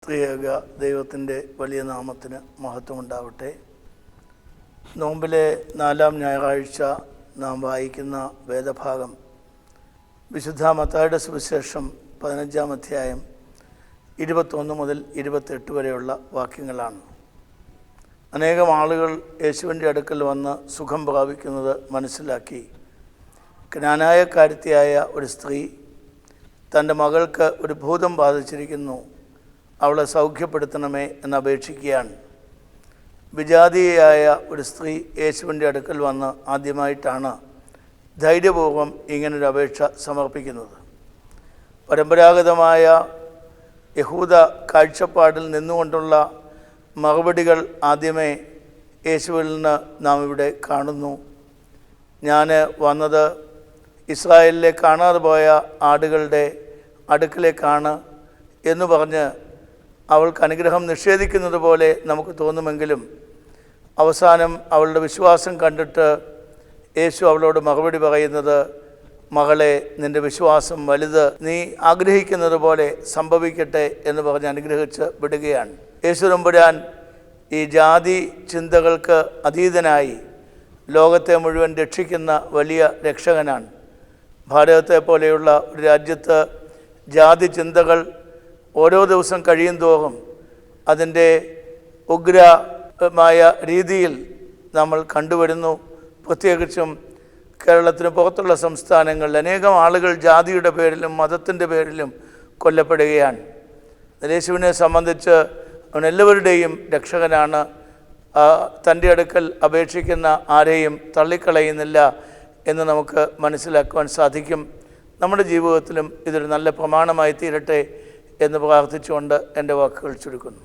ത്രിയേക ദൈവത്തിൻ്റെ വലിയ നാമത്തിന് മഹത്വമുണ്ടാവട്ടെ. നോമ്പിലെ 4-ാം ഞായറാഴ്ച നാം വായിക്കുന്ന വേദഭാഗം വിശുദ്ധ മത്തായിയുടെ സുവിശേഷം 15-ാം അധ്യായം 21 മുതൽ 28 വരെയുള്ള വാക്യങ്ങളാണ്. അനേകം ആളുകൾ യേശുവിൻ്റെ അടുക്കൽ വന്ന് സുഖം പ്രാപിക്കുന്നത് മനസ്സിലാക്കി ക്നാനായക്കാരത്തിയായ ഒരു സ്ത്രീ തൻ്റെ മകൾക്ക് ഒരു ഭൂതം ബാധിച്ചിരിക്കുന്നു, അവളെ സൗഖ്യപ്പെടുത്തണമേ എന്നപേക്ഷിക്കുകയാണ്. വിജാതീയയായ ഒരു സ്ത്രീ യേശുവിൻ്റെ അടുക്കൽ വന്ന് ആദ്യമായിട്ടാണ് ധൈര്യപൂർവ്വം ഇങ്ങനൊരു അപേക്ഷ സമർപ്പിക്കുന്നത്. പരമ്പരാഗതമായ യഹൂദ കാഴ്ചപ്പാടിൽ നിന്നുകൊണ്ടുള്ള മറുപടികൾ ആദ്യമേ യേശുവിൽ നിന്ന് നാം ഇവിടെ കാണുന്നു. ഞാൻ വന്നത് ഇസ്രായേലിലെ കാണാതെ പോയ ആടുകളുടെ അടുക്കിലേക്കാണ് എന്ന് പറഞ്ഞ് അവൾക്ക് അനുഗ്രഹം നിഷേധിക്കുന്നത് പോലെ നമുക്ക് തോന്നുമെങ്കിലും അവസാനം അവളുടെ വിശ്വാസം കണ്ടിട്ട് യേശു അവളോട് മറുപടി പറയുന്നത്, മകളെ, നിൻ്റെ വിശ്വാസം വലുത്, നീ ആഗ്രഹിക്കുന്നത് പോലെ സംഭവിക്കട്ടെ എന്ന് പറഞ്ഞ് അനുഗ്രഹിച്ച് വിടുകയാണ്. യേശു തമ്പുരാൻ ഈ ജാതി ചിന്തകൾക്ക് അതീതനായി ലോകത്തെ മുഴുവൻ രക്ഷിക്കുന്ന വലിയ രക്ഷകനാണ്. ഭാരതത്തെ പോലെയുള്ള ഒരു രാജ്യത്ത് ജാതി ചിന്തകൾ ഓരോ ദിവസം കഴിയും തോറും അതിൻ്റെ ഉഗ്രമായ രീതിയിൽ നമ്മൾ കണ്ടുവരുന്നു. പ്രത്യേകിച്ചും കേരളത്തിന് പുറത്തുള്ള സംസ്ഥാനങ്ങളിൽ അനേകം ആളുകൾ ജാതിയുടെ പേരിലും മതത്തിൻ്റെ പേരിലും കൊല്ലപ്പെടുകയാണ്. യേശുവിനെ സംബന്ധിച്ച് അവൻ എല്ലാവരുടെയും രക്ഷകനാണ്. തൻ്റെ അടുക്കൽ അപേക്ഷിക്കുന്ന ആരെയും തള്ളിക്കളയുന്നില്ല എന്ന് നമുക്ക് മനസ്സിലാക്കുവാൻ സാധിക്കും. നമ്മുടെ ജീവിതത്തിലും ഇതൊരു നല്ല പ്രമാണമായി തീരട്ടെ എന്ന് പ്രാർത്ഥിച്ചുകൊണ്ട് എൻ്റെ വാക്കുകൾ ചുരുക്കുന്നു.